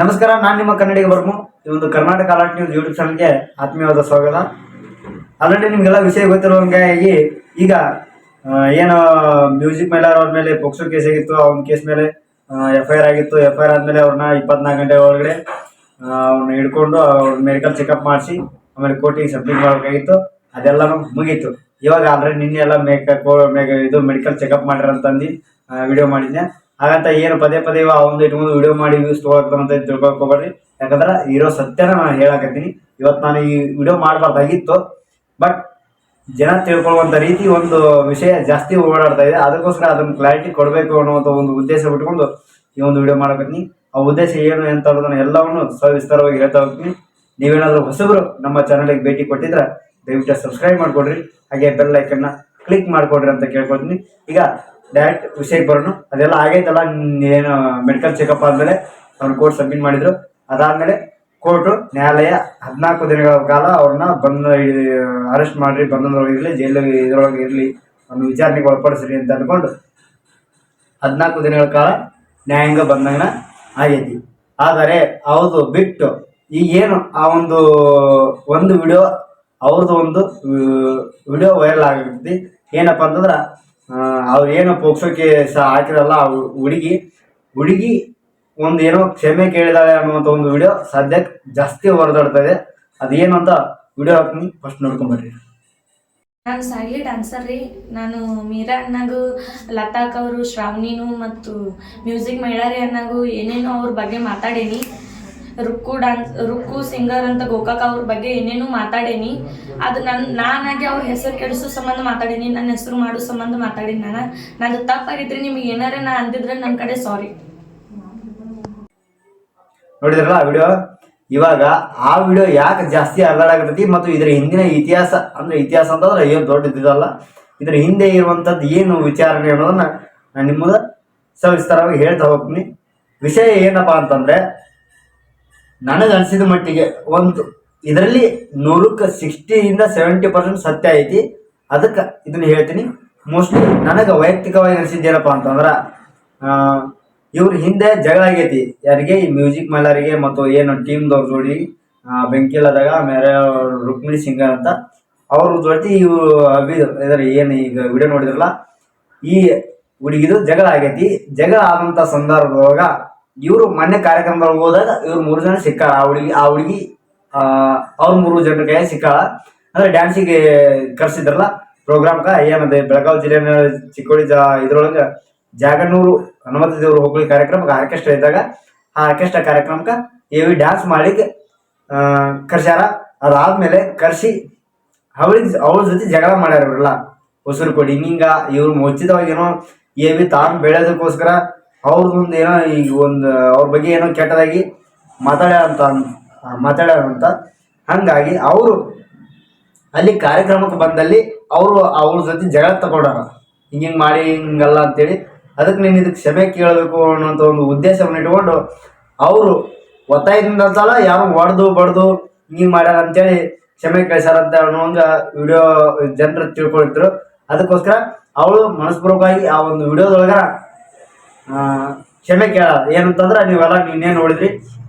ನಮಸ್ಕಾರ, ನಾನು ನಿಮ್ಮ ಕನ್ನಡಿಗ ಬರ್ಮು. ಈ ಒಂದು ಕರ್ನಾಟಕ ಅಲರ್ಟ್ ನ್ಯೂಸ್ ಯೂಟ್ಯೂಬ್ ಚಾನಲ್ಗೆ ಆತ್ಮೀಯವಾದ ಸ್ವಾಗತ. ಆಲ್ರೆಡಿ ನಿಮಗೆಲ್ಲ ವಿಷಯ ಗೊತ್ತಿರುವಂಗಾಗಿ ಈಗ ಏನು ಮ್ಯೂಸಿಕ್ ಮೇಲರ್ ಅವ್ರ ಮೇಲೆ ಪೋಕ್ಸೋ ಕೇಸ್ ಆಗಿತ್ತು. ಅವ್ನ ಕೇಸ್ ಮೇಲೆ FIR ಆಗಿತ್ತು. FIR ಆದಮೇಲೆ ಅವ್ರನ್ನ 24 ಗಂಟೆ ಒಳಗಡೆ ಅವ್ರನ್ನ ಹಿಡ್ಕೊಂಡು ಅವ್ರ ಮೆಡಿಕಲ್ ಚೆಕಪ್ ಮಾಡಿಸಿ ಆಮೇಲೆ ಕೋರ್ಟಿಗೆ ಸಬ್ಮಿಟ್ ಮಾಡಬೇಕಾಗಿತ್ತು. ಅದೆಲ್ಲನೂ ಮುಗೀತು. ಇವಾಗ ಆಲ್ರೆಡಿ ನಿನ್ನೆ ಎಲ್ಲ ಇದು ಮೆಡಿಕಲ್ ಚೆಕಪ್ ಮಾಡಿರಂತಂದು ವಿಡಿಯೋ ಮಾಡಿದ್ದೆ. ಹಾಗಂತ ಏನು ಪದೇ ಪದೇ ಒಂದು ಇಟ್ಕೊಂಡು ವಿಡಿಯೋ ಮಾಡಿ ವ್ಯೂಸ್ ತೊಗೊಳಕ್ತಾನಂತ ತಿಳ್ಕೊಳಕ್ ಹೋಗ್ಬೇಡ್ರಿ. ಯಾಕಂದ್ರೆ ಇರೋ ಸತ್ಯನ ನಾನು ಹೇಳಕತ್ತೀನಿ. ಇವತ್ತು ನಾನು ಈ ವಿಡಿಯೋ ಮಾಡಬಾರ್ದಾಗಿತ್ತು, ಬಟ್ ಜನ ತಿಳ್ಕೊಳ್ಳುವಂಥ ರೀತಿ ಒಂದು ವಿಷಯ ಜಾಸ್ತಿ ಓಡಾಡ್ತಾ ಇದೆ. ಅದಕ್ಕೋಸ್ಕರ ಅದನ್ನು ಕ್ಲಾರಿಟಿ ಕೊಡಬೇಕು ಅನ್ನುವಂಥ ಒಂದು ಉದ್ದೇಶ ಬಿಟ್ಕೊಂಡು ಈ ಒಂದು ವಿಡಿಯೋ ಮಾಡಕತ್ತೀನಿ. ಆ ಉದ್ದೇಶ ಏನು ಅಂತ ಅನ್ನೋದನ್ನ ಎಲ್ಲವನ್ನು ಸವಿಸ್ತಾರವಾಗಿ ಹೇಳ್ತಾ ಹೋಗ್ತೀನಿ. ನೀವೇನಾದರೂ ಹೊಸಬರು ನಮ್ಮ ಚಾನಲ್ಗೆ ಭೇಟಿ ಕೊಟ್ಟಿದ್ರೆ ದಯವಿಟ್ಟು ಸಬ್ಸ್ಕ್ರೈಬ್ ಮಾಡಿಕೊಡ್ರಿ, ಹಾಗೆ ಬೆಲ್ ಐಕನ್ನ ಕ್ಲಿಕ್ ಮಾಡಿಕೊಡ್ರಿ ಅಂತ ಕೇಳ್ಕೊಳ್ತೀನಿ. ಈಗ ಡೈರೆಕ್ಟ್ ವಿಷಯಕ್ಕೆ ಬರೋಣ. ಅದೆಲ್ಲ ಆಗೈತಲ್ಲ, ಏನು ಮೆಡಿಕಲ್ ಚೆಕಪ್ ಆದಮೇಲೆ ಅವ್ರು ಕೋರ್ಟ್ ಸಬ್ಮಿಟ್ ಮಾಡಿದ್ರು. ಅದಾದಮೇಲೆ ಕೋರ್ಟು ನ್ಯಾಯಾಲಯ 14 ದಿನಗಳ ಕಾಲ ಅವ್ರನ್ನ ಅರೆಸ್ಟ್ ಮಾಡಿರಿ, ಬಂಧನದೊಳಗೆ ಇರಲಿ, ಜೈಲಿಗೆ ಇದರೊಳಗೆ ಇರಲಿ, ಅವ್ರನ್ನ ವಿಚಾರಣೆಗೆ ಒಳಪಡಿಸ್ರಿ ಅಂತ ಅಂದ್ಕೊಂಡು 14 ದಿನಗಳ ಕಾಲ ನ್ಯಾಯಾಂಗ ಬಂಧನ ಆಗೈತಿ. ಆದರೆ ಹೌದು ಬಿಟ್ಟು ಈಗೇನು ಆ ಒಂದು ವಿಡಿಯೋ ಅವ್ರದ್ದು ಒಂದು ವಿಡಿಯೋ ವೈರಲ್ ಆಗಿರ್ತೈತಿ. ಏನಪ್ಪ ಅಂತಂದ್ರೆ ಅವ್ರು ಏನೋ ಪೋಕ್ಸೋ ಕೇಸ್ ಹಾಕಿರಲ್ಲ, ಹುಡುಗಿ ಒಂದು ಏನೋ ಕ್ಷಮೆ ಕೇಳಿದಾಳೆ ಅನ್ನುವಂಥ ಒಂದು ವಿಡಿಯೋ ಸದ್ಯಕ್ಕೆ ಜಾಸ್ತಿ ಹೊರದಾಡ್ತಾ ಇದೆ. ಅದೇನು ಅಂತ ವಿಡಿಯೋ ಹಾಕ್ತೀನಿ, ಫಸ್ಟ್ ನೋಡ್ಕೊಂಬರ್ರಿ. ನಾನು ಸಾಗಿ ಡ್ಯಾನ್ಸರ್ ರೀ. ನಾನು ಮೀರಾ ಅಣ್ಣಾಗು, ಲತಾಕ್ ಅವರು, ಶ್ರಾವಣಿನು ಮತ್ತು ಮ್ಯೂಸಿಕ್ ಮೈಳಾರಿ ಅಣ್ಣಾಗು ಏನೇನೋ ಅವ್ರ ಬಗ್ಗೆ ಮಾತಾಡೇನಿ. ರುಕ್ಕು ಸಿಂಗರ್ ಅಂತ ಗೋಕಾಕ್ ಅವ್ರ ಬಗ್ಗೆ ಏನೇನು ಮಾತಾಡೇನಿ. ಅದು ನಾನಾಗಿ ಅವ್ರ ಹೆಸರು ಕೆಡಿಸೋ ಸಂಬಂಧ ಮಾತಾಡೀನಿ, ನನ್ನ ಹೆಸರು ಮಾಡೋ ಸಂಬಂಧ ಮಾತಾಡೀನಿ. ನಂದು ತಪ್ಪಾಗಿದ್ರಿ, ನಿಮಗೆ ಏನಾರ ನಾ ಅಂದಿದ್ರೆ ನನ್ನ ಕಡೆ ಸಾರಿ. ನೋಡಿದ್ರಲ್ಲ ಆ ವಿಡಿಯೋ. ಇವಾಗ ಆ ವಿಡಿಯೋ ಯಾಕೆ ಜಾಸ್ತಿ ಹರಡಾಗತೈತಿ ಮತ್ತು ಇದರ ಹಿಂದಿನ ಇತಿಹಾಸ ಅಂತಂದ್ರೆ ಏನು ದೊಡ್ಡದಿದಲ್ಲ, ಇದರ ಹಿಂದೆ ಇರುವಂಥದ್ದು ಏನು ವಿಚಾರಣೆ ಅನ್ನೋದನ್ನ ನಾನು ನಿಮ್ಮದ ಸವಿಸ್ತಾರವಾಗಿ ಹೇಳ್ತಾ ಹೋಗ್ತೀನಿ. ವಿಷಯ ಏನಪ್ಪಾ ಅಂತಂದ್ರೆ, ನನಗನ್ಸಿದ ಮಟ್ಟಿಗೆ ಇದರಲ್ಲಿ 100ಕ್ಕೆ 60% ಸತ್ಯ ಐತಿ. ಅದಕ್ಕೆ ಇದನ್ನ ಹೇಳ್ತೀನಿ. ಮೋಸ್ಟ್ಲಿ ನನಗೆ ವೈಯಕ್ತಿಕವಾಗಿ ಅನಿಸಿದ್ದೇನಪ್ಪ ಅಂತಂದ್ರೆ, ಇವ್ರ ಹಿಂದೆ ಜಗಳ ಆಗೈತಿ. ಯಾರಿಗೆ? ಈ ಮ್ಯೂಸಿಕ್ ಮೇಲರಿಗೆ ಮತ್ತು ಏನು ಟೀಮ್ದವ್ರ ಜೋಡಿ ಬೆಂಕಿಲದಾಗ ಮೇರೆ ರುಕ್ಮಿಣಿ ಸಿಂಗರ್ ಅಂತ ಅವ್ರ ಜೊತೆ ಇವರು ಏನು ಈಗ ವಿಡಿಯೋ ನೋಡಿದ್ರಲ್ಲ, ಈ ಹುಡುಗಿದು ಜಗಳ ಆಗೈತಿ. ಜಗಳ ಆದಂಥ ಸಂದರ್ಭದೊಳಗ ಇವರು ಮೊನ್ನೆ ಕಾರ್ಯಕ್ರಮದೊಳಗೆ ಹೋದಾಗ ಇವ್ರು 3 ಜನ ಸಿಕ್ಕಾಳ. ಆ ಹುಡುಗಿ ಅವ್ರ 3 ಜನರ ಕೈ ಸಿಕ್ಕಾಳ. ಅಂದ್ರೆ ಡ್ಯಾನ್ಸಿಗೆ ಕರ್ಸಿದ್ರಲ್ಲ ಪ್ರೋಗ್ರಾಮ್ಕ, ಏನದೆ ಬೆಳಗಾವಿ ಜಿಲ್ಲೆಯ ಚಿಕ್ಕೋಡಿ ಇದ್ರೊಳಗೆ ಜಾಗನೂರು ಹನುಮಂತ ದೇವ್ರು ಹೋಗ್ಲಿ ಕಾರ್ಯಕ್ರಮಕ್ಕೆ ಆರ್ಕೆಸ್ಟ್ರಾ ಇದ್ದಾಗ ಆ ಆರ್ಕೆಸ್ಟ್ರಾ ಕಾರ್ಯಕ್ರಮಕ್ಕೆ ಇವಿ ಡ್ಯಾನ್ಸ್ ಮಾಡಿಕ್ಕೆ ಕರ್ಸ್ಯಾರ. ಅದಾದ್ಮೇಲೆ ಕರ್ಸಿ ಅವಳ ಜೊತೆ ಜಗಳ ಮಾಡ್ಯಾರ. ಇವ್ರಲ್ಲ ಉಸಿರು ಕೊಡಿ ಹಿಂಗ ಇವ್ರು ಮುಚ್ಚಿತವಾಗಿ ಏನೋ ತಾನು ಬೆಳೆಯೋದಕ್ಕೋಸ್ಕರ ಅವ್ರದ್ದೊಂದು ಏನೋ ಈಗ ಅವ್ರ ಬಗ್ಗೆ ಏನೋ ಕೆಟ್ಟದಾಗಿ ಮಾತಾಡ್ಯಾರಂತ. ಹಂಗಾಗಿ ಅವರು ಅಲ್ಲಿ ಕಾರ್ಯಕ್ರಮಕ್ಕೆ ಬಂದಲ್ಲಿ ಅವ್ರ ಜೊತೆ ಜಗಳ ತಗೊಂಡಾರ, ಹಿಂಗೆ ಮಾಡಿ ಹಿಂಗಲ್ಲ ಅಂತೇಳಿ. ಅದಕ್ಕೆ ನೀನು ಇದಕ್ಕೆ ಕ್ಷಮೆ ಕೇಳಬೇಕು ಅನ್ನೋಂಥ ಒಂದು ಉದ್ದೇಶವನ್ನು ಇಟ್ಕೊಂಡು ಅವರು ಒತ್ತಾಯದಿಂದ ಅಂತಲ್ಲ, ಯಾರು ಹೊಡೆದು ಬಡ್ದು ಹಿಂಗೆ ಮಾಡ್ಯಾರ ಅಂತೇಳಿ ಕ್ಷಮೆ ಕೇಳಿಸಾರಂತ ಅನ್ನೋಂಗ ವಿಡಿಯೋ ಜನರು ತಿಳ್ಕೊಳ್ತಿರು. ಅದಕ್ಕೋಸ್ಕರ ಅವಳು ಮನಸ್ಪೂರ್ವಕವಾಗಿ ಆ ಒಂದು ವಿಡಿಯೋದೊಳಗ ಕ್ಷಮೆ ಕೇಳ. ಏನಂತಂದ್ರೆ, ನೀವೆಲ್ಲ ನಿನ್ನೆ ನೋಡಿದ್ರಿ,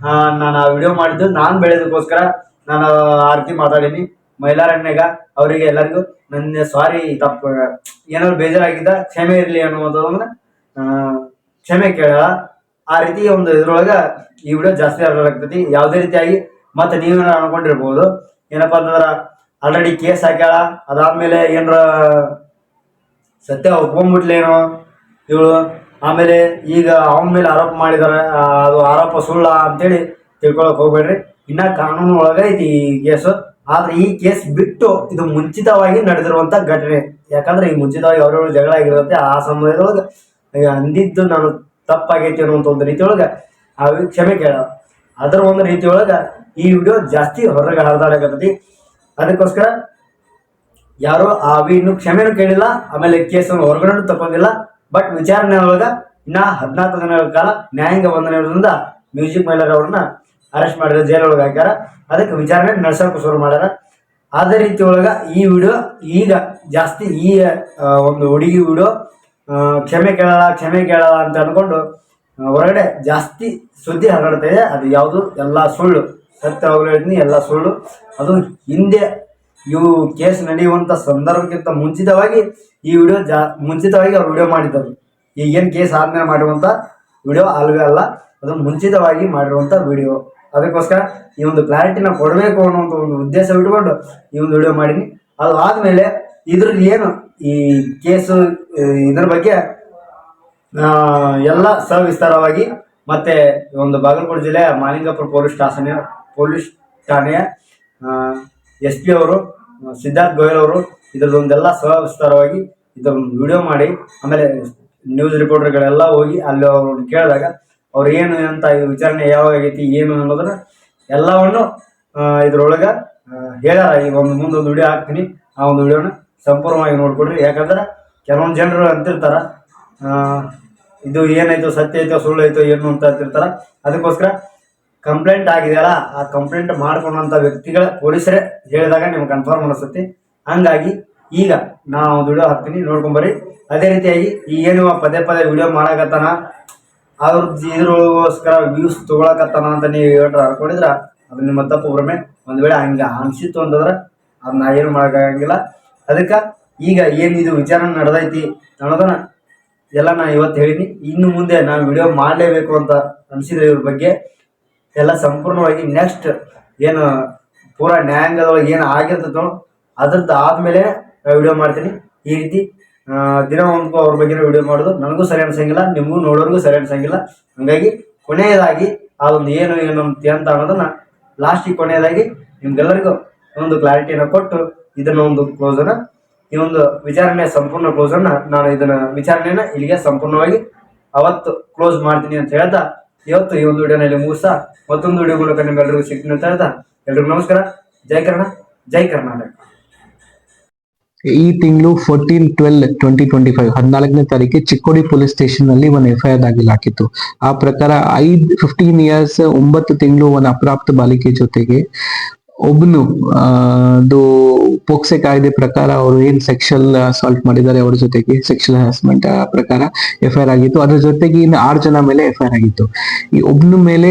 ನಾನು ಆ ವಿಡಿಯೋ ಮಾಡಿದ್ದು ನಾನು ಬೆಳೆಯೋದಕ್ಕೋಸ್ಕರ ನಾನು ಆ ರೀತಿ ಮಾತಾಡೀನಿ. ಮೈಲಾರಣ್ಯಗ ಅವರಿಗೆ ಎಲ್ಲರಿಗೂ ನನ್ನ ಸಾರಿ, ತಪ್ಪು ಏನಾದ್ರು ಬೇಜಾರಾಗಿದ್ದ ಕ್ಷಮೆ ಇರಲಿ ಅನ್ನುವಂಥದ್ದನ್ನ ಕ್ಷಮೆ ಕೇಳ. ಆ ರೀತಿ ಒಂದು ಇದ್ರೊಳಗೆ ಈ ವಿಡಿಯೋ ಜಾಸ್ತಿ ಆಗ್ತೈತಿ. ಯಾವುದೇ ರೀತಿಯಾಗಿ ಮತ್ತೆ ನೀವೇನ ಅನ್ಕೊಂಡಿರ್ಬೋದು, ಏನಪ್ಪಾ ಅಂತಂದ್ರೆ ಆಲ್ರೆಡಿ ಕೇಸ್ ಹಾಕ್ಯಾಳ, ಅದಾದ್ಮೇಲೆ ಏನಾರ ಸತ್ಯ ಒಪ್ಕೊಂಡ್ಬಿಟ್ಲೇನೋ ಇವಳು, ಆಮೇಲೆ ಈಗ ಅವನ ಮೇಲೆ ಆರೋಪ ಮಾಡಿದಾರೆ, ಅದು ಆರೋಪ ಸುಳ್ಳ ಅಂತೇಳಿ ತಿಳ್ಕೊಳಕ್ ಹೋಗ್ಬೇಡ್ರಿ. ಇನ್ನ ಕಾನೂನು ಒಳಗೈತಿ ಈ ಕೇಸು. ಆದ್ರೆ ಈ ಕೇಸ್ ಬಿಟ್ಟು ಇದು ಮುಂಚಿತವಾಗಿ ನಡೆದಿರುವಂತ ಘಟನೆ. ಯಾಕಂದ್ರೆ ಈ ಮುಂಚಿತವಾಗಿ ಅವ್ರವ್ರ ಜಗಳ ಆಗಿರುತ್ತೆ. ಆ ಸಮಯದೊಳಗೆ ಅಂದಿದ್ದು ನಾನು ತಪ್ಪಾಗೈತಿ ಅನ್ನುವಂಥ ಒಂದು ರೀತಿಯೊಳಗೆ ಆ ಕ್ಷಮೆ ಕೇಳ. ಅದರ ಒಂದು ರೀತಿಯೊಳಗೆ ಈ ವಿಡಿಯೋ ಜಾಸ್ತಿ ಹೊರಗೆ ಹರಿದಾಡಕತ್ತೈತಿ. ಅದಕ್ಕೋಸ್ಕರ ಯಾರು ಇನ್ನು ಕ್ಷಮೆನೂ ಕೇಳಿಲ್ಲ, ಆಮೇಲೆ ಕೇಸನ್ನು ಹೊರಗಡೆ ತಗೊಂಡಿಲ್ಲ. ಬಟ್ ವಿಚಾರಣೆ ಒಳಗ ಇನ್ನ 14 ದಿನಗಳ ಕಾಲ ನ್ಯಾಯಾಂಗ ಬಂಧನ ಇರೋದ್ರಿಂದ ಮ್ಯೂಸಿಕ್ ಮೇಲರ್ ಅವ್ರನ್ನ ಅರೆಸ್ಟ್ ಮಾಡಿದ, ಜೈಲೊಳಗೆ ಹಾಕ್ಯಾರ. ಅದಕ್ಕೆ ವಿಚಾರಣೆ ನಡೆಸೋಕೆ ಶುರು ಮಾಡ್ಯಾರ. ಅದೇ ರೀತಿ ಒಳಗ ಈ ವಿಡಿಯೋ ಈಗ ಜಾಸ್ತಿ ಈ ಒಂದು ಹುಡುಗಿ ವಿಡಿಯೋ ಕ್ಷಮೆ ಕೇಳಲ್ಲ ಅಂತ ಅನ್ಕೊಂಡು ಹೊರಗಡೆ ಜಾಸ್ತಿ ಸುದ್ದಿ ಹರಡ್ತಾ ಇದೆ. ಅದು ಯಾವುದು ಎಲ್ಲ ಸುಳ್ಳು, ಸತ್ಯವಾಗ್ಲೂ ಹೇಳ್ತೀನಿ, ಎಲ್ಲ ಸುಳ್ಳು. ಅದು ಹಿಂದೆ ಇವು ಕೇಸ್ ನಡೆಯುವಂಥ ಸಂದರ್ಭಕ್ಕಿಂತ ಮುಂಚಿತವಾಗಿ ಈ ವಿಡಿಯೋ ಮುಂಚಿತವಾಗಿ ಅವ್ರು ವಿಡಿಯೋ ಮಾಡಿದ್ದರು. ಈಗೇನು ಕೇಸ್ ಆದ್ಮೇಲೆ ಮಾಡಿರುವಂಥ ವಿಡಿಯೋ ಅಲ್ವೇ ಅಲ್ಲ, ಅದು ಮುಂಚಿತವಾಗಿ ಮಾಡಿರುವಂಥ ವಿಡಿಯೋ. ಅದಕ್ಕೋಸ್ಕರ ಈ ಒಂದು ಕ್ಲಾರಿಟಿನ ಕೊಡಬೇಕು ಅನ್ನೋಂಥ ಒಂದು ಉದ್ದೇಶ ಇಟ್ಕೊಂಡು ಈ ಒಂದು ವಿಡಿಯೋ ಮಾಡೀನಿ. ಅದು ಆದಮೇಲೆ ಇದ್ರಲ್ಲಿ ಏನು ಈ ಕೇಸು ಇದ್ರ ಬಗ್ಗೆ ಎಲ್ಲ ಸವಿಸ್ತಾರವಾಗಿ ಮತ್ತೆ ಒಂದು ಬಾಗಲಕೋಟೆ ಜಿಲ್ಲೆಯ ಮಾಲಿಂಗಪುರ ಪೊಲೀಸ್ ಠಾಣೆಯ SP ಅವರು ಸಿದ್ಧಾರ್ಥ್ ಗೋಯಲ್ ಅವರು ಇದರದೊಂದೆಲ್ಲ ಸವಿಸ್ತಾರವಾಗಿ ಇದೊಂದು ವಿಡಿಯೋ ಮಾಡಿ, ಆಮೇಲೆ ನ್ಯೂಸ್ ರಿಪೋರ್ಟರ್ಗಳೆಲ್ಲ ಹೋಗಿ ಅಲ್ಲಿ ಅವ್ರನ್ನ ಕೇಳಿದಾಗ ಅವ್ರು ಏನು ಅಂತ ಇದು ವಿಚಾರಣೆ ಯಾವಾಗ ಆಗೈತಿ ಏನು ಅನ್ನೋದನ್ನ ಎಲ್ಲವನ್ನು ಇದ್ರೊಳಗೆ ಹೇಳ್ಯಾರ. ಈಗ ಮುಂದೊಂದು ವಿಡಿಯೋ ಹಾಕ್ತೀನಿ, ಆ ಒಂದು ವಿಡಿಯೋನ ಸಂಪೂರ್ಣವಾಗಿ ನೋಡ್ಕೊಡ್ರಿ. ಯಾಕಂದ್ರೆ ಕೆಲವೊಂದು ಜನರು ಅಂತಿರ್ತಾರ ಇದು ಏನಾಯ್ತು, ಸತ್ಯ ಐತೋ ಸುಳ್ಳು ಐತೋ ಏನು ಅಂತ ಅಂತಿರ್ತಾರ. ಅದಕ್ಕೋಸ್ಕರ ಕಂಪ್ಲೇಂಟ್ ಆಗಿದೆಯಲ್ಲ, ಆ ಕಂಪ್ಲೇಂಟ್ ಮಾಡ್ಕೊಂಡಂಥ ವ್ಯಕ್ತಿಗಳ ಪೊಲೀಸರೇ ಹೇಳಿದಾಗ ನಿಮ್ಗೆ ಕನ್ಫರ್ಮ್ ಅನಿಸುತ್ತೆ. ಹಂಗಾಗಿ ಈಗ ನಾವು ಒಂದು ವಿಡಿಯೋ ಹಾಕ್ತೀನಿ, ನೋಡ್ಕೊಂಬರ್ರಿ. ಅದೇ ರೀತಿಯಾಗಿ ಈ ಏನು ಪದೇ ವಿಡಿಯೋ ಮಾಡಕತ್ತಾನ ಇದ್ರಗೋಸ್ಕರ ವ್ಯೂಸ್ ತೊಗೊಳಕತ್ತಾನ ಅಂತ ನೀವು ಹೇಳ್ರ ಅನ್ಕೊಂಡಿದ್ರ ಅದು ನಿಮ್ಮ ತಪ್ಪು ಭ್ರಮೆ. ಒಂದು ವೇಳೆ ಹಂಗೆ ಅನಿಸಿತ್ತು ಅಂತಂದ್ರೆ ಅದನ್ನ ಏನು ಮಾಡೋಕ್ಕಾಗಂಗಿಲ್ಲ. ಅದಕ್ಕೆ ಈಗ ಏನು ಇದು ವಿಚಾರ ನಡೆದೈತಿ ಅನ್ನೋದನ್ನ ಎಲ್ಲ ನಾನು ಇವತ್ತು ಹೇಳಿನಿ. ಇನ್ನು ಮುಂದೆ ನಾನು ವಿಡಿಯೋ ಮಾಡಲೇಬೇಕು ಅಂತ ಅನಿಸಿದ್ರೆ ಇವ್ರ ಬಗ್ಗೆ ಎಲ್ಲ ಸಂಪೂರ್ಣವಾಗಿ ನೆಕ್ಸ್ಟ್ ಏನು ಪೂರಾ ನ್ಯಾಯಾಂಗದೊಳಗೆ ಏನು ಆಗಿರ್ತದೋ ಅದ್ರದ್ದು ಆದಮೇಲೆ ವಿಡಿಯೋ ಮಾಡ್ತೀನಿ. ಈ ರೀತಿ ದಿನ ಒಂದು ಅವ್ರ ಬಗ್ಗೆ ವಿಡಿಯೋ ಮಾಡೋದು ನನಗೂ ಸರಿ ಅನ್ಸಂಗಿಲ್ಲ, ನಿಮಗೂ ನೋಡೋರಿಗೂ ಸರಿ ಅನ್ಸಂಗಿಲ್ಲ. ಹಂಗಾಗಿ ಕೊನೆಯದಾಗಿ ಅದೊಂದು ಏನು ಅಂತ ಅನ್ನೋದನ್ನ ಲಾಸ್ಟಿಗೆ ಕೊನೆಯದಾಗಿ ನಿಮ್ಗೆಲ್ಲರಿಗೂ ಒಂದು ಕ್ಲಾರಿಟಿಯನ್ನು ಕೊಟ್ಟು ಇದನ್ನ ಒಂದು ಕ್ಲೋಸನ್ನು ಈ ಒಂದು ವಿಚಾರಣೆಯ ಸಂಪೂರ್ಣ ಕ್ಲೋಸನ್ನು ನಾನು ಇದನ್ನ ವಿಚಾರಣೆಯನ್ನ ಇಲ್ಲಿಗೆ ಸಂಪೂರ್ಣವಾಗಿ ಅವತ್ತು ಕ್ಲೋಸ್ ಮಾಡ್ತೀನಿ ಅಂತ ಹೇಳ್ತಾ ಇವತ್ತು ಈ ಒಂದು ವಿಡಿಯೋನಲ್ಲಿ ಮುಗಿಸ್ತಾ ಮತ್ತೊಂದು ವಿಡಿಯೋ ಮೂಲಕ ನಿಮ್ಗೆಲ್ಲರಿಗೂ ಸಿಗ್ತೀನಿ ಅಂತ ಹೇಳ್ತಾ ಎಲ್ರಿಗೂ ನಮಸ್ಕಾರ. ಜೈ ಕನ್ನಡ, ಜೈ ಕರ್ನಾಟಕ. ಈ ತಿಂಗಳು 14/12/2025 14ನೇ ತಾರೀಕಿಗೆ ಚಿಕ್ಕೋಡಿ ಪೊಲೀಸ್ ಸ್ಟೇಷನ್ ನಲ್ಲಿ ಒಂದು FIR ದಾಖಲಾಗಿತ್ತು. ಆ ಪ್ರಕಾರ 15 ಇಯರ್ಸ್ 9 ತಿಂಗಳು ಒಂದು ಅಪ್ರಾಪ್ತ ಬಾಲಿಕೆ ಜೊತೆಗೆ ಒಬ್ಬನು ಪೋಕ್ಸೆ ಕಾಯ್ದೆ ಪ್ರಕಾರ ಅವರು ಏನ್ ಸೆಕ್ಷುವಲ್ ಅಸಾಲ್ಟ್ ಮಾಡಿದ್ದಾರೆ ಅವ್ರ ಜೊತೆಗೆ ಸೆಕ್ಷುವಲ್ ಹರಾಸ್ಮೆಂಟ್ ಪ್ರಕಾರ FIR ಆಗಿತ್ತು. ಅದ್ರ ಜೊತೆಗೆ ಇನ್ನು 6 ಜನ ಮೇಲೆ FIR ಆಗಿತ್ತು. ಈ ಒಬ್ಬನ ಮೇಲೆ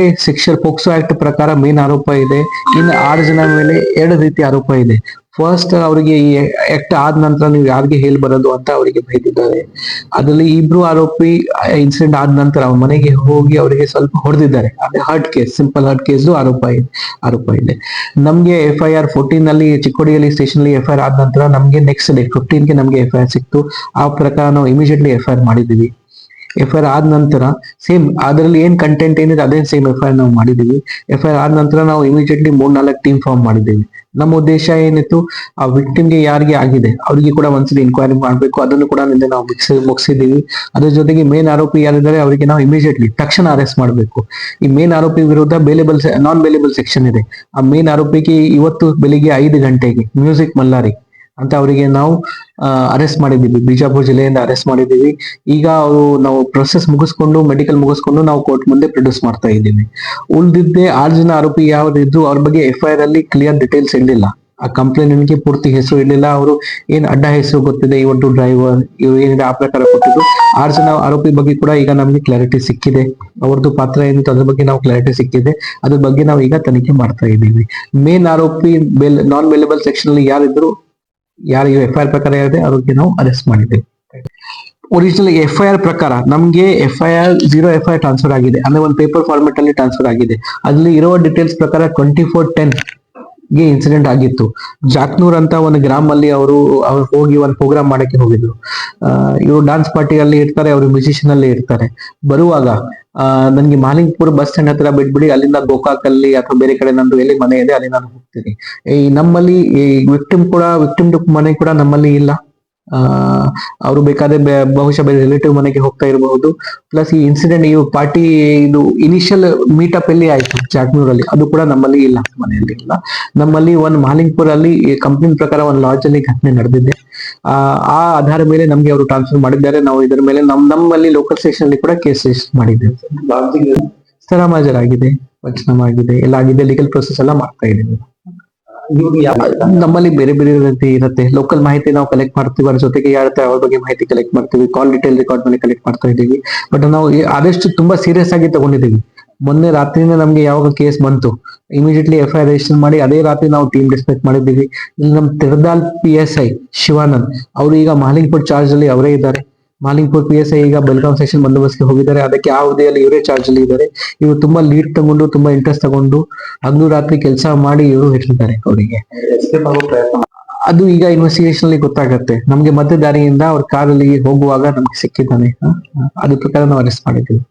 ಪೋಕ್ಸೋ ಆಕ್ಟ್ ಪ್ರಕಾರ ಮೇನ್ ಆರೋಪ ಇದೆ, ಇನ್ನು 6 ಜನ ಮೇಲೆ 2 ರೀತಿ ಆರೋಪ ಇದೆ. ಫಸ್ಟ್ ಅವರಿಗೆ ಈ ಆಕ್ಟ್ ಆದ ನಂತರ ನೀವು ಯಾರಿಗೆ ಹೇಳಿ ಬರೋದು ಅಂತ ಅವರಿಗೆ ಬೈದಿದ್ದಾರೆ. ಅದರಲ್ಲಿ ಇಬ್ರು ಆರೋಪಿ ಇನ್ಸಿಡೆಂಟ್ ಆದ ನಂತರ ಅವ್ರ ಮನೆಗೆ ಹೋಗಿ ಅವರಿಗೆ ಸ್ವಲ್ಪ ಹೊಡೆದಿದ್ದಾರೆ. ಅದೇ hurt case, simple hurt case ಆರೋಪ ಇದೆ. ನಮ್ಗೆ FIR 14 ನಲ್ಲಿ ಚಿಕ್ಕೋಡಿಯಲ್ಲಿ ಸ್ಟೇಷನ್ ಅಲ್ಲಿ FIR ಆದ ನಂತರ ನಮ್ಗೆ ನೆಕ್ಸ್ಟ್ ಡೇ 15ಗೆ ನಮ್ಗೆ FIR ಸಿಕ್ತು. ಆ ಪ್ರಕಾರ ನಾವು ಇಮಿಡಿಯೇಟ್ಲಿ FIR ಮಾಡಿದೀವಿ. FIR ಆದ ನಂತರ ಸೇಮ್ ಅದರಲ್ಲಿ ಏನ್ ಕಂಟೆಂಟ್ ಏನಿದೆ ಅದೇ ಸೇಮ್ FIR ನಾವು ಮಾಡಿದೀವಿ. FIR ಆದ ನಂತರ ನಾವು ಇಮಿಡಿಯೇಟ್ಲಿ 3-4 ಟೀಮ್ ಫಾರ್ಮ್ ಮಾಡಿದ್ದೀವಿ. ನಮ್ಮ ಉದ್ದೇಶ ಏನಿತ್ತು, ಆ ವಿಕ್ಟಿಮ್ಗೆ ಯಾರಿಗೆ ಆಗಿದೆ ಅವರಿಗೆ ಕೂಡ ಒಂದ್ಸಲಿ ಇನ್ಕ್ವೈರಿ ಮಾಡ್ಬೇಕು. ಅದನ್ನು ಕೂಡ ನಿನ್ನೆ ನಾವು ಮುಗಿಸಿದೀವಿ. ಅದ್ರ ಜೊತೆಗೆ ಮೇನ್ ಆರೋಪಿ ಯಾರಿದ್ದಾರೆ ಅವರಿಗೆ ನಾವು ಇಮಿಡಿಯೇಟ್ಲಿ ತಕ್ಷಣ ಅರೆಸ್ಟ್ ಮಾಡಬೇಕು. ಈ ಮೇನ್ ಆರೋಪಿ ವಿರುದ್ಧ ನಾನ್ ಬೇಲೇಬಲ್ ಸೆಕ್ಷನ್ ಇದೆ. ಆ ಮೇನ್ ಆರೋಪಿಗೆ ಇವತ್ತು ಬೆಳಿಗ್ಗೆ 5 ಗಂಟೆಗೆ ಮ್ಯೂಸಿಕ್ ಮಲ್ಲಾರಿ ಅಂತ ಅವರಿಗೆ ನಾವು ಅರೆಸ್ಟ್ ಮಾಡಿದ್ದೀವಿ. ಬಿಜಾಪುರ ಜಿಲ್ಲೆಯಿಂದ ಅರೆಸ್ಟ್ ಮಾಡಿದ್ದೀವಿ. ಈಗ ನಾವು ಪ್ರೊಸೆಸ್ ಮುಗಿಸ್ಕೊಂಡು ಮೆಡಿಕಲ್ ಮುಗಿಸ್ಕೊಂಡು ನಾವು ಕೋರ್ಟ್ ಮುಂದೆ ಪ್ರೊಡ್ಯೂಸ್ ಮಾಡ್ತಾ ಇದ್ದೀವಿ. ಉಳಿದಿದ್ದೆ 6 ಜನ ಆರೋಪಿ ಯಾವ್ದಿದ್ರು ಅವ್ರ ಬಗ್ಗೆ FIR ಅಲ್ಲಿ ಕ್ಲಿಯರ್ ಡೀಟೇಲ್ಸ್ ಇರಲಿಲ್ಲ. ಆ ಕಂಪ್ಲೇಂಟ್ಗೆ ಪೂರ್ತಿ ಹೆಸರು ಇರಲಿಲ್ಲ. ಅವರು ಏನ್ ಅಡ್ಡ ಹೆಸರು ಗೊತ್ತಿದೆ, ಇವತ್ತು ಡ್ರೈವರ್ ಇವ್ರು ಏನಿದೆ ಆ ಪ್ರಕಾರ ಕೊಟ್ಟಿದ್ರು. 6 ಜನ ಆರೋಪಿ ಬಗ್ಗೆ ಕೂಡ ಈಗ ನಮ್ಗೆ ಕ್ಲಾರಿಟಿ ಸಿಕ್ಕಿದೆ. ಅವ್ರದ್ದು ಪಾತ್ರ ಏನಿತ್ತು ಅದ್ರ ಬಗ್ಗೆ ನಾವು ಕ್ಲಾರಿಟಿ ಸಿಕ್ಕಿದೆ. ಅದ್ರ ಬಗ್ಗೆ ನಾವು ಈಗ ತನಿಖೆ ಮಾಡ್ತಾ ಇದ್ದೀವಿ. ಮೇನ್ ಆರೋಪಿ ನಾನ್ ಬೇಲೇಬಲ್ ಸೆಕ್ಷನ್ ಅಲ್ಲಿ ಯಾರಿದ್ರು, ಯಾರಿಗೆ FIR ಪ್ರಕಾರ ಇದೆ ಅವ್ರಿಗೆ ನಾವು ಅರೆಸ್ಟ್ ಮಾಡಿದ್ದೇವೆ. ಒರಿಜಿನಲ್ FIR ಪ್ರಕಾರ ನಮ್ಗೆ0 FIR ಟ್ರಾನ್ಸ್ಫರ್ ಆಗಿದೆ, ಅಂದ್ರೆ ಒಂದು ಪೇಪರ್ ಫಾರ್ಮೆಟ್ ಅಲ್ಲಿ ಟ್ರಾನ್ಸ್ಫರ್ ಆಗಿದೆ. ಅಲ್ಲಿ ಇರೋ ಡೀಟೇಲ್ಸ್ ಪ್ರಕಾರ 24/10 ಗೆ ಇನ್ಸಿಡೆಂಟ್ ಆಗಿತ್ತು. ಜಾಕ್ನೂರ್ ಅಂತ ಒಂದು ಗ್ರಾಮ ಅಲ್ಲಿ ಅವರು ಹೋಗಿ ಒಂದು ಪ್ರೋಗ್ರಾಮ್ ಮಾಡಕ್ಕೆ ಹೋಗಿದ್ರು. ಇವರು ಡಾನ್ಸ್ ಪಾರ್ಟಿಯಲ್ಲಿ ಇರ್ತಾರೆ, ಅವರು ಮ್ಯೂಸಿಷಿಯನ್ ಅಲ್ಲಿ ಇರ್ತಾರೆ. ಬರುವಾಗ ನನ್ಗೆ ಮಾಲಿಂಗ್ಪುರ್ ಬಸ್ ಸ್ಟ್ಯಾಂಡ್ ಹತ್ರ ಬಿಟ್ಬಿಡಿ, ಅಲ್ಲಿಂದ ಗೋಕಾಕಲ್ಲಿ ಅಥವಾ ಬೇರೆ ಕಡೆ ನಂದು ಎಲ್ಲಿ ಮನೆ ಇದೆ ಅಲ್ಲಿ ನಾನು ಹೋಗ್ತೀನಿ. ಈ ನಮ್ಮಲ್ಲಿ ಈ ವಿಕ್ಟಿಮ್ ಮನೆ ಕೂಡ ನಮ್ಮಲ್ಲಿ ಇಲ್ಲ. ಅವರು ಬೇಕಾದ್ರೆ ಬಹುಶಃ ಬೇರೆ ರಿಲೇಟಿವ್ ಮನೆಗೆ ಹೋಗ್ತಾ ಇರಬಹುದು. ಪ್ಲಸ್ ಈ ಇನ್ಸಿಡೆಂಟ್ ಈ ಪಾರ್ಟಿ ಇದು ಇನಿಷಿಯಲ್ ಮೀಟಪ್ ಎಲ್ಲಿ ಆಯ್ತು ಜಾಕ್ನೂರಲ್ಲಿ, ಅದು ಕೂಡ ನಮ್ಮಲ್ಲಿ ಇಲ್ಲ, ಮನೆಯಲ್ಲಿ ಇಲ್ಲ. ನಮ್ಮಲ್ಲಿ ಒಂದು ಮಾಲಿಂಗ್ಪುರ್ ಅಲ್ಲಿ ಕಂಪ್ನಿ ಪ್ರಕಾರ ಒಂದು ಲಾಡ್ಜ್ ಅಲ್ಲಿ ಘಟನೆ ನಡೆದಿದೆ. ಆ ಆಧಾರ ಮೇಲೆ ನಮ್ಗೆ ಅವರು ಟ್ರಾನ್ಸ್ಫರ್ ಮಾಡಿದ್ದಾರೆ. ನಾವು ಇದರ ಮೇಲೆ ನಮ್ಮಲ್ಲಿ ಲೋಕಲ್ ಸ್ಟೇಷನ್ ಅಲ್ಲಿ ಕೂಡ ಕೇಸ್ ರಿಜಿಸ್ಟರ್ ಮಾಡಿದ್ದೇವೆ. ಸ್ಥಳ ಹಾಜರಾಗಿದೆ, ವಚನವಾಗಿದೆ, ಎಲ್ಲ ಆಗಿದೆ, ಲೀಗಲ್ ಪ್ರೊಸೆಸ್ ಎಲ್ಲ ಮಾಡ್ತಾ ಇದ್ದೀವಿ. ನಮ್ಮಲ್ಲಿ ಬೇರೆ ಬೇರೆ ರೀತಿ ಇರುತ್ತೆ. ಲೋಕಲ್ ಮಾಹಿತಿ ನಾವು ಕಲೆಕ್ಟ್ ಮಾಡ್ತೀವಿ, ಅದ್ರ ಜೊತೆಗೆ ಯಾರುತ್ತೆ ಅವ್ರ ಬಗ್ಗೆ ಮಾಹಿತಿ ಕಲೆಕ್ಟ್ ಮಾಡ್ತೀವಿ, ಕಾಲ್ ಡೀಟೇಲ್ ರೆಕಾರ್ಡ್ ಮೇಲೆ ಕಲೆಕ್ಟ್ ಮಾಡ್ತಾ ಇದೀವಿ. ಬಟ್ ನಾವು ಆದಷ್ಟು ತುಂಬಾ ಸೀರಿಯಸ್ ಆಗಿ ತಗೊಂಡಿದ್ದೀವಿ. ಮೊನ್ನೆ ರಾತ್ರಿನೇ ನಮ್ಗೆ ಯಾವಾಗ ಕೇಸ್ ಬಂತು, ಇಮಿಡಿಯೇಟ್ಲಿ FIR ರಿಜಿಸ್ಟರ್ ಮಾಡಿ ಅದೇ ರಾತ್ರಿ ನಾವು ಟೀಮ್ ಡಿಸ್ಪ್ಯಾಚ್ ಮಾಡಿದ್ದೀವಿ. ಇಲ್ಲಿ ನಮ್ಮ ತಿರ್ದಾಲ್ PSI ಶಿವಾನಂದ್ ಅವರು ಈಗ ಮಾಲಿಂಗ್ಪುರ್ ಚಾರ್ಜ್ ಅಲ್ಲಿ ಅವರೇ ಇದ್ದಾರೆ. ಮಾಲಿಂಗ್ಪುರ್ PSI ಈಗ ಬೆಳಗಾಂ ಸೆಕ್ಷನ್ ಬಂದೋಬಸ್ತ್ಗೆ ಹೋಗಿದ್ದಾರೆ. ಅದಕ್ಕೆ ಆ ಹುದ್ದೆಯಲ್ಲಿ ಇವರೇ ಚಾರ್ಜ್ ಅಲ್ಲಿ ಇದ್ದಾರೆ. ಇವರು ತುಂಬಾ ಲೀಡ್ ತಗೊಂಡು, ತುಂಬಾ ಇಂಟ್ರೆಸ್ಟ್ ತಗೊಂಡು ಹಗಲು ರಾತ್ರಿ ಕೆಲಸ ಮಾಡಿ ಇವರು ಹೇಳಿದ್ದಾರೆ ಅವರಿಗೆ. ಅದು ಈಗ ಇನ್ವೆಸ್ಟಿಗೇಷನ್ ಅಲ್ಲಿ ಗೊತ್ತಾಗತ್ತೆ. ನಮ್ಗೆ ಮಧ್ಯ ದಾರಿಯಿಂದ ಅವ್ರ ಕಾರಲ್ಲಿ ಹೋಗುವಾಗ ನಮ್ಗೆ ಸಿಕ್ಕಿದ್ದಾನೆ. ಅದ್ರ ಪ್ರಕಾರ ನಾವು ಅರೆಸ್ಟ್ ಮಾಡಿದ್ದೀವಿ.